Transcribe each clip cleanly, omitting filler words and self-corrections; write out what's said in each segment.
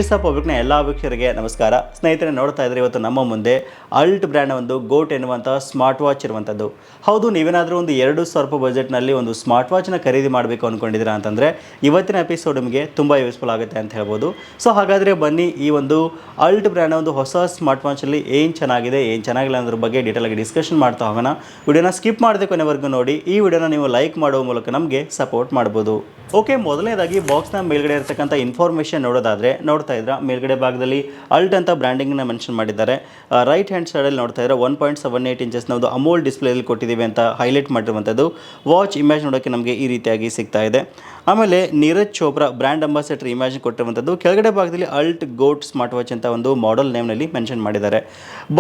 Voice of ಪಬ್ಲಿಕ್ನ ಎಲ್ಲ ವೀಕ್ಷಕರಿಗೆ ನಮಸ್ಕಾರ. ಸ್ನೇಹಿತರೆ, ನೋಡ್ತಾ ಇದ್ರೆ ಇವತ್ತು ನಮ್ಮ ಮುಂದೆ ಅಲ್ಟ್ ಬ್ರ್ಯಾಂಡ್ನ ಒಂದು ಗೋಟ್ ಎನ್ನುವಂಥ ಸ್ಮಾರ್ಟ್ ವಾಚ್ ಇರುವಂಥದ್ದು. ಹೌದು, ನೀವೇನಾದರೂ ಒಂದು 2,000 ರೂಪಾಯಿ ಬಜೆಟ್ನಲ್ಲಿ ಒಂದು ಸ್ಮಾರ್ಟ್ ವಾಚ್ನ ಖರೀದಿ ಮಾಡಬೇಕು ಅಂದ್ಕೊಂಡಿದ್ದೀರಾ ಅಂತಂದರೆ ಇವತ್ತಿನ ಎಪಿಸೋಡ್ ನಿಮಗೆ ತುಂಬ ಯೂಸ್ಫುಲ್ ಆಗುತ್ತೆ ಅಂತ ಹೇಳ್ಬೋದು. ಸೊ ಹಾಗಾದರೆ ಬನ್ನಿ, ಈ ಒಂದು ಅಲ್ಟ್ ಬ್ರ್ಯಾಂಡ್ನ ಒಂದು ಹೊಸ ಸ್ಮಾರ್ಟ್ ವಾಚಲ್ಲಿ ಏನು ಚೆನ್ನಾಗಿದೆ, ಏನು ಚೆನ್ನಾಗಿಲ್ಲ ಅನ್ನೋದ್ರ ಬಗ್ಗೆ ಡೀಟೇಲಾಗಿ ಡಿಸ್ಕಷನ್ ಮಾಡ್ತಾ ಹೋಗೋಣ. ವಿಡಿಯೋನ ಸ್ಕಿಪ್ ಮಾಡದೆ ಕೊನೆವರೆಗೂ ನೋಡಿ. ಈ ವಿಡಿಯೋನ ನೀವು ಲೈಕ್ ಮಾಡುವ ಮೂಲಕ ನಮಗೆ ಸಪೋರ್ಟ್ ಮಾಡ್ಬೋದು. ಓಕೆ, ಮೊದಲನೇದಾಗಿ ಬಾಕ್ಸ್ನ ಮೇಲ್ಗಡೆ ಇರತಕ್ಕಂಥ ಇನ್ಫಾರ್ಮೇಷನ್ ನೋಡೋದಾದರೆ, ನೋಡ್ತಾ ಇದ್ರೆ ಮೇಲ್ಗಡೆ ಭಾಗದಲ್ಲಿ ಅಲ್ಟ್ ಅಂತ ಬ್ರ್ಯಾಂಡಿಂಗ್ನ ಮೆನ್ಷನ್ ಮಾಡಿದ್ದಾರೆ. ರೈಟ್ ಹ್ಯಾಂಡ್ ಸೈಡಲ್ಲಿ ನೋಡ್ತಾ ಇದ್ರೆ 1.78 ಇಂಚಸ್ನ ಒಂದು ಅಮೋಲ್ ಡಿಸ್ಪ್ಲೇಲಿ ಕೊಟ್ಟಿದ್ದೀವಿ ಅಂತ ಹೈಲೈಟ್ ಮಾಡಿರುವಂಥದ್ದು. ವಾಚ್ ಇಮೇಜ್ ನೋಡೋಕ್ಕೆ ನಮಗೆ ಈ ರೀತಿಯಾಗಿ ಸಿಗ್ತಾ ಇದೆ. ಆಮೇಲೆ Neeraj Chopra brand ambassador image ಕೊಟ್ಟಿರುವಂಥದ್ದು. ಕೆಳಗಡೆ ಭಾಗದಲ್ಲಿ ಅಲ್ಟ್ ಗೋಟ್ ಸ್ಮಾರ್ಟ್ ವಾಚ್ ಅಂತ ಒಂದು ಮಾಡೆಲ್ ನೇಮ್ನಲ್ಲಿ ಮೆನ್ಷನ್ ಮಾಡಿದ್ದಾರೆ.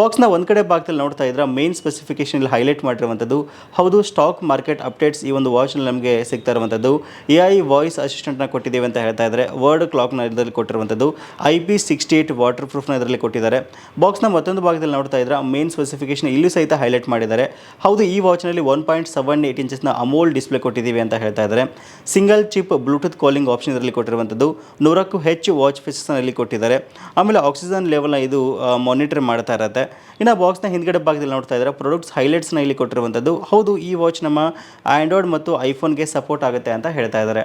ಬಾಕ್ಸ್ನ ಒಂದು ಕಡೆ ಭಾಗದಲ್ಲಿ ನೋಡ್ತಾ ಇದ್ರೆ ಮೇನ್ ಸ್ಪೆಸಿಫಿಕೇಶನ್ ಇಲ್ಲಿ ಮಾಡಿರುವಂಥದ್ದು. ಹೌದು, ಸ್ಟಾಕ್ ಮಾರ್ಕೆಟ್ ಅಪ್ಡೇಟ್ಸ್ ಈ ಒಂದು ವಾಚ್ನಲ್ಲಿ ನಮಗೆ ಸಿಗ್ತಾ ಇರುವಂಥದ್ದು. AI ವಾಯ್ಸ್ ಅಸಿಸ್ಟೆಂಟ್ನ ಕೊಟ್ಟಿದ್ದೀವಿ ಅಂತ ಹೇಳ್ತಾ ಇದ್ದಾರೆ. ವರ್ಡ್ ಕ್ಲಾಕ್ನ ಇದರಲ್ಲಿ ಕೊಟ್ಟಿರುವಂಥದ್ದು. IP68 ವಾಟರ್ ಪ್ರೂಫ್ನ ಇದರಲ್ಲಿ ಕೊಟ್ಟಿದ್ದಾರೆ. ಬಾಕ್ಸ್ನ ಮತ್ತೊಂದು ಭಾಗದಲ್ಲಿ ನೋಡ್ತಾ ಇದ್ರೆ ಮೇನ್ ಸ್ಪೆಸಿಫಿಕೇಶನ್ ಇಲ್ಲೂ ಸಹಿತ ಹೈಲೈಟ್ ಮಾಡಿದ್ದಾರೆ. ಹೌದು, ಈ ವಾಚ್ನಲ್ಲಿ 1.78 ಇಂಚಸ್ನ ಅಮೋಲ್ ಡಿಸ್ಪ್ಲೇ ಕೊಟ್ಟಿದ್ದೀವಿ ಅಂತ ಹೇಳ್ತಾ ಇದ್ದಾರೆ. Single chip Bluetooth calling option ಇದರಲ್ಲಿ ಕೊಟ್ಟಿರುವಂಥದ್ದು. 100ಕ್ಕೂ ಹೆಚ್ಚು ವಾಚ್ ಫೇಸಸ್ನ ಇಲ್ಲಿ ಕೊಟ್ಟಿದ್ದಾರೆ. ಆಮೇಲೆ ಆಕ್ಸಿಜನ್ ಲೆವೆಲ್ನ ಇದು ಮಾನಿಟರ್ ಮಾಡ್ತಾ ಇರುತ್ತೆ. ಇನ್ನು ಬಾಕ್ಸ್ನ ಹಿಂದ್ಗಡೆ ಭಾಗದಲ್ಲಿ ನೋಡ್ತಾ ಇದ್ದಾರೆ ಪ್ರಾಡಕ್ಟ್ಸ್ ಹೈಲೈಟ್ಸ್ನ ಇಲ್ಲಿ ಕೊಟ್ಟಿರುವಂಥದ್ದು. ಹೌದು, ಈ ವಾಚ್ ನಮ್ಮ ಆ್ಯಂಡ್ರಾಯ್ಡ್ ಮತ್ತು ಐಫೋನ್ಗೆ ಸಪೋರ್ಟ್ ಆಗುತ್ತೆ ಅಂತ ಹೇಳ್ತಾ ಇದ್ದಾರೆ.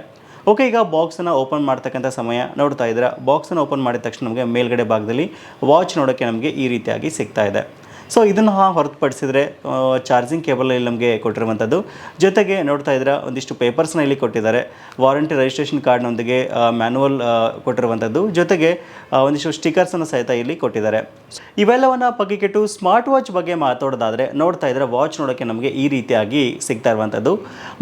ಓಕೆ, ಈಗ ಬಾಕ್ಸನ್ನು ಓಪನ್ ಮಾಡ್ತಕ್ಕಂಥ ಸಮಯ ನೋಡ್ತಾ ಇದ್ರೆ, ಬಾಕ್ಸನ್ನು ಓಪನ್ ಮಾಡಿದ ತಕ್ಷಣ ನಮಗೆ ಮೇಲ್ಗಡೆ ಭಾಗದಲ್ಲಿ ವಾಚ್ ನೋಡೋಕ್ಕೆ ನಮಗೆ ಈ ರೀತಿಯಾಗಿ ಸಿಗ್ತಾ ಇದೆ. ಸೊ ಇದನ್ನು ಹೊರತುಪಡಿಸಿದರೆ ಚಾರ್ಜಿಂಗ್ ಕೇಬಲ್ ಇಲ್ಲಿ ನಮಗೆ ಕೊಟ್ಟಿರುವಂಥದ್ದು. ಜೊತೆಗೆ ನೋಡ್ತಾ ಇದ್ರೆ ಒಂದಿಷ್ಟು ಪೇಪರ್ಸ್ನ ಇಲ್ಲಿ ಕೊಟ್ಟಿದ್ದಾರೆ. ವಾರಂಟಿ ರಿಜಿಸ್ಟ್ರೇಷನ್ ಕಾರ್ಡ್ನೊಂದಿಗೆ ಮ್ಯಾನುವಲ್ ಕೊಟ್ಟಿರುವಂಥದ್ದು. ಜೊತೆಗೆ ಒಂದಿಷ್ಟು ಸ್ಟಿಕರ್ಸನ್ನು ಸಹಿತ ಇಲ್ಲಿ ಕೊಟ್ಟಿದ್ದಾರೆ. ಇವೆಲ್ಲವನ್ನು ಪಕ್ಕಿಟ್ಟು ಸ್ಮಾರ್ಟ್ ವಾಚ್ ಬಗ್ಗೆ ಮಾತಾಡೋದಾದರೆ, ನೋಡ್ತಾ ಇದ್ರೆ ವಾಚ್ ನೋಡೋಕ್ಕೆ ನಮಗೆ ಈ ರೀತಿಯಾಗಿ ಸಿಗ್ತಾ ಇರುವಂಥದ್ದು.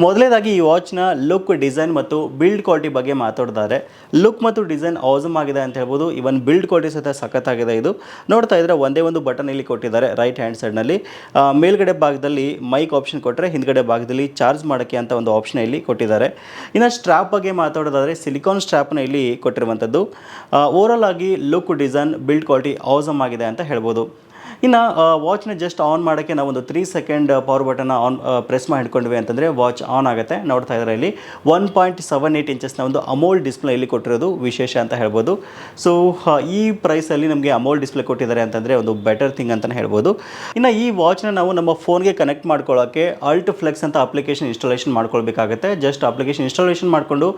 ಮೊದಲನೇದಾಗಿ ಈ ವಾಚ್ನ ಲುಕ್, ಡಿಸೈನ್ ಮತ್ತು ಬಿಲ್ಡ್ ಕ್ವಾಲಿಟಿ ಬಗ್ಗೆ ಮಾತಾಡೋದಾದರೆ, ಲುಕ್ ಮತ್ತು ಡಿಸೈನ್ ಆಸಮ್ ಆಗಿದೆ ಅಂತ ಹೇಳ್ಬೋದು. ಇವನ್ ಬಿಲ್ಡ್ ಕ್ವಾಲಿಟಿ ಸಹಿತ ಸಖತ್ತಾಗಿದೆ. ಇದು ನೋಡ್ತಾ ಇದ್ರೆ ಒಂದೇ ಒಂದು ಬಟನ್ ಇಲ್ಲಿ ಕೊಟ್ಟಿದ್ದಾರೆ ರೈಟ್ ಹ್ಯಾಂಡ್ ಸೈಡ್ನಲ್ಲಿ. ಮೇಲ್ಗಡೆ ಭಾಗದಲ್ಲಿ ಮೈಕ್ ಆಪ್ಷನ್ ಕೊಟ್ಟರೆ, ಹಿಂದ್ಗಡೆ ಭಾಗದಲ್ಲಿ ಚಾರ್ಜ್ ಮಾಡೋಕ್ಕೆ ಅಂತ ಒಂದು ಆಪ್ಷನ್ ಇಲ್ಲಿ ಕೊಟ್ಟಿದ್ದಾರೆ. ಇನ್ನು ಸ್ಟ್ರಾಪ್ ಬಗ್ಗೆ ಮಾತಾಡೋದಾದರೆ ಸಿಲಿಕಾನ್ ಸ್ಟ್ರಾಪ್ನ ಇಲ್ಲಿ ಕೊಟ್ಟಿರುವಂಥದ್ದು. ಓವರಾಲ್ ಆಗಿ look, design, build quality awesome ಆಗಿದೆ ಅಂತ ಹೇಳ್ಬೋದು. ಇನ್ನು ವಾಚ್ನ ಜಸ್ಟ್ ಆನ್ ಮಾಡೋಕ್ಕೆ ನಾವು ಒಂದು 3 ಸೆಕೆಂಡ್ ಪವರ್ ಬಟನ್ನ ಪ್ರೆಸ್ ಮಾಡಿ ಹಿಡ್ಕೊಂಡ್ವಿ ಅಂತಂದರೆ ವಾಚ್ ಆನ್ ಆಗುತ್ತೆ. ನೋಡ್ತಾ ಇದ್ದಾರೆ ಇಲ್ಲಿ 1.78 ಇಂಚಸ್ನ ಒಂದು ಅಮೋಲ್ ಡಿಸ್ಪ್ಲೇ ಇಲ್ಲಿ ಕೊಟ್ಟಿರೋದು ವಿಶೇಷ ಅಂತ ಹೇಳ್ಬೋದು. ಸೊ ಈ ಪ್ರೈಸಲ್ಲಿ ನಮಗೆ ಅಮೋಲ್ ಡಿಸ್ಪ್ಲೇ ಕೊಟ್ಟಿದ್ದಾರೆ ಅಂತಂದರೆ ಒಂದು ಬೆಟರ್ ಥಿಂಗ್ ಅಂತಲೇ ಹೇಳ್ಬೋದು. ಇನ್ನು ಈ ವಾಚ್ನ ನಾವು ನಮ್ಮ ಫೋನ್ಗೆ ಕನೆಕ್ಟ್ ಮಾಡ್ಕೊಳ್ಳೋಕ್ಕೆ ಅಲ್ಟ್ ಫ್ಲೆಕ್ಸ್ ಅಂತ ಅಪ್ಲಿಕೇಶನ್ ಇನ್ಸ್ಟಾಲೇಷನ್ ಮಾಡ್ಕೊಳ್ಬೇಕಾಗುತ್ತೆ. ಜಸ್ಟ್ ಅಪ್ಲಿಕೇಶನ್ ಇನ್ಸ್ಟಾಲೇಷನ್ ಮಾಡಿಕೊಂಡು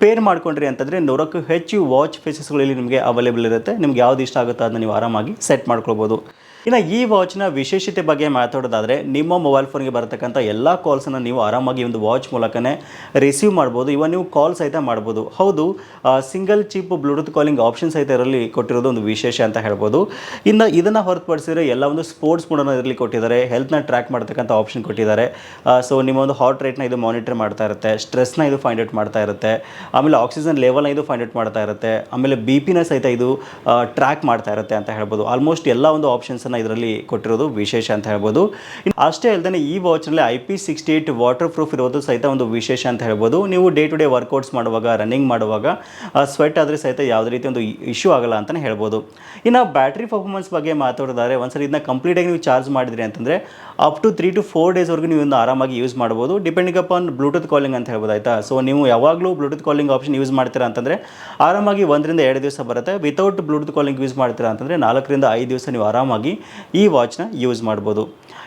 ಪೇರ್ ಮಾಡ್ಕೊಂಡ್ರಿ ಅಂತಂದರೆ 100ಕ್ಕೂ ಹೆಚ್ಚು ವಾಚ್ ಫೇಸಸ್ಗಳು ಇಲ್ಲಿ ನಿಮಗೆ ಅವೈಲೇಬಲ್ ಇರುತ್ತೆ. ನಿಮ್ಗೆ ಯಾವ್ದು ಇಷ್ಟ ಆಗುತ್ತೋ ಅದನ್ನ ನೀವು ಆರಾಮಾಗಿ ಸೆಟ್ ಮಾಡ್ಕೊಳ್ಬೋದು. ಇನ್ನು ಈ ವಾಚ್ನ ವಿಶೇಷತೆ ಬಗ್ಗೆ ಮಾತಾಡೋದಾದರೆ, ನಿಮ್ಮ ಮೊಬೈಲ್ ಫೋನ್ಗೆ ಬರತಕ್ಕಂಥ ಎಲ್ಲ ಕಾಲ್ಸನ್ನು ನೀವು ಆರಾಮಾಗಿ ಒಂದು ವಾಚ್ ಮೂಲಕನೇ ರಿಸೀವ್ ಮಾಡ್ಬೋದು. ಇವನ್ ನೀವು ಕಾಲ್ ಸಹಿತ ಮಾಡ್ಬೋದು. ಹೌದು, single chip Bluetooth calling option ಸಹಿತ ಇದರಲ್ಲಿ ಕೊಟ್ಟಿರೋದು ಒಂದು ವಿಶೇಷ ಅಂತ ಹೇಳ್ಬೋದು. ಇನ್ನು ಇದನ್ನು ಹೊರತುಪಡಿಸಿದರೆ ಎಲ್ಲ ಒಂದು ಸ್ಪೋರ್ಟ್ಸ್ ಮೋಡನ್ನು ಇದರಲ್ಲಿ ಕೊಟ್ಟಿದ್ದಾರೆ. ಹೆಲ್ತ್ನ ಟ್ರ್ಯಾಕ್ ಮಾಡ್ತಕ್ಕಂಥ ಆಪ್ಷನ್ ಕೊಟ್ಟಿದ್ದಾರೆ. ಸೊ ನಿಮ್ಮ ಒಂದು ಹಾರ್ಟ್ ರೇಟ್ನ ಇದು ಮಾನಿಟರ್ ಮಾಡ್ತಾ ಇರುತ್ತೆ. ಸ್ಟ್ರೆಸ್ನ ಇದು ಫೈಂಡ್ ಔಟ್ ಮಾಡ್ತಾ ಇರುತ್ತೆ. ಆಮೇಲೆ ಆಕ್ಸಿಜನ್ ಲೆವೆಲ್ನ ಇದು ಫೈಂಡ್ ಔಟ್ ಮಾಡ್ತಾ ಇರುತ್ತೆ. ಆಮೇಲೆ BP ಸಹಿತ ಇದು ಟ್ರ್ಯಾಕ್ ಮಾಡ್ತಾ ಇರುತ್ತೆ ಅಂತ ಹೇಳ್ಬೋದು. ಆಲ್ಮೋಸ್ಟ್ ಎಲ್ಲ ಒಂದು ಆಪ್ಷನ್ಸ್ ಇದರಲ್ಲಿ ಕೊಟ್ಟಿರೋದು ವಿಶೇಷ ಅಂತ ಹೇಳ್ಬೋದು. ಅಷ್ಟೇ ಅಲ್ಲದೆ ಈ ವಾಚ್ನಲ್ಲಿ IP68 ವಾಟರ್ ಪ್ರೂಫ್ ಇರೋದು ಸಹಿತ ಒಂದು ವಿಶೇಷ ಅಂತ ಹೇಳ್ಬೋದು. ನೀವು ಡೇ ಟು ಡೇ ವರ್ಕೌಟ್ಸ್ ಮಾಡುವಾಗ, ರನ್ನಿಂಗ್ ಮಾಡುವಾಗ ಸ್ವೆಟ್ ಆದರೆ ಸಹಿತ ಯಾವುದೇ ರೀತಿ ಒಂದು ಇಶ್ಯೂ ಆಗಲ್ಲ ಅಂತಲೇ ಹೇಳ್ಬೋದು. ಇನ್ನು ಬ್ಯಾಟ್ರಿ ಪರ್ಫಾರ್ಮೆನ್ಸ್ ಬಗ್ಗೆ ಮಾತಾಡೋದಾದರೆ, ಒಂದ್ಸರಿ ಇದನ್ನ ಕಂಪ್ಲೀಟಾಗಿ ನೀವು ಚಾರ್ಜ್ ಮಾಡಿದ್ರಿ ಅಂತಂದರೆ ಅಪ್ ಟು 3 to 4 ಡೇಸ್ವರೆಗೂ ನೀವು ಇದನ್ನು ಆರಾಮಾಗಿ ಯೂಸ್ ಮಾಡ್ಬೋದು. ಡಿಪೆಂಡಿಂಗ್ ಅಪಾನ್ ಬ್ಲೂಟೂತ್ ಕಾಲಿಂಗ್ ಅಂತ ಹೇಳ್ಬೋದು. ಆಯಿತಾ? ಸೊ ನೀವು ಯಾವಾಗಲೂ ಬ್ಲೂಟೂತ್ ಕಾಲಿಂಗ್ ಆಪ್ಷನ್ ಯೂಸ್ ಮಾಡ್ತೀರಾ ಅಂತಂದರೆ ಆರಾಮಾಗಿ 1 ರಿಂದ 2 ದಿವಸ ಬರುತ್ತೆ. ವಿತೌಟ್ ಬ್ಲೂಟೂತ್ ಕಾಲಿಂಗ್ ಯೂಸ್ ಮಾಡ್ತೀರಾ ಅಂತಂದರೆ 4 ರಿಂದ 5 ದಿವಸ ನೀವು ಆರಾಮಾಗಿ ಈ ವಾಚ್ನ ಯೂಸ್ ಮಾಡ್ಬೋದು.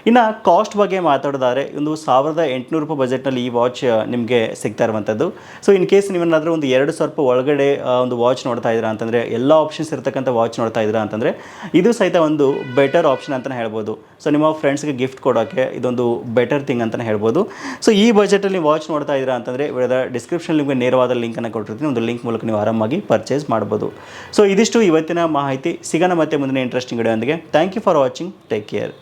ಇನ್ನು ಕಾಸ್ಟ್ ಬಗ್ಗೆ ಮಾತಾಡೋದಾದರೆ, ಒಂದು 1,800 ರೂಪಾಯಿ ಬಜೆಟ್ನಲ್ಲಿ ಈ ವಾಚ್ ನಿಮಗೆ ಸಿಗ್ತಾ ಇರುವಂಥದ್ದು. ಸೊ ಇನ್ ಕೇಸ್ ನೀವೇನಾದರೂ ಒಂದು 2,000 ರೂಪಾಯಿ ಒಳಗಡೆ ಒಂದು ವಾಚ್ ನೋಡ್ತಾ ಇದ್ದೀರಾ ಅಂತಂದರೆ, ಎಲ್ಲ ಆಪ್ಷನ್ಸ್ ಇರತಕ್ಕಂಥ ವಾಚ್ ನೋಡ್ತಾ ಇದ್ದೀರಾ ಅಂತಂದರೆ ಇದು ಸಹಿತ ಒಂದು ಬೆಟರ್ ಆಪ್ಷನ್ ಅಂತಲೇ ಹೇಳ್ಬೋದು. ಸೊ ನಿಮ್ಮ ಫ್ರೆಂಡ್ಸ್ಗೆ ಗಿಫ್ಟ್ ಕೊಡೋಕ್ಕೆ ಇದೊಂದು ಬೆಟರ್ ಥಿಂಗ್ ಅಂತಲೇ ಹೇಳ್ಬೋದು. ಸೊ ಈ ಬಜೆಟಲ್ಲಿ ನೀವು ವಾಚ್ ನೋಡ್ತಾ ಇದ್ದೀರಾ ಅಂತಂದರೆ ವಿಡಿಯೋದ ಡಿಸ್ಕ್ರಿಪ್ಷನ್ ನಿಮಗೆ ನೇರವಾದ ಲಿಂಕನ್ನು ಕೊಟ್ಟಿರ್ತೀನಿ. ಒಂದು ಲಿಂಕ್ ಮೂಲಕ ನೀವು ಆರಾಮಾಗಿ ಪರ್ಚೇಸ್ ಮಾಡ್ಬೋದು. ಸೊ ಇದಿಷ್ಟು ಇವತ್ತಿನ ಮಾಹಿತಿ. ಸಿಗೋಣ ಮತ್ತೆ ಮುಂದಿನ ಇಂಟ್ರೆಸ್ಟಿಂಗ್ ವಿಡಿಯೋದೊಂದಿಗೆ. Thank you for watching. Take care.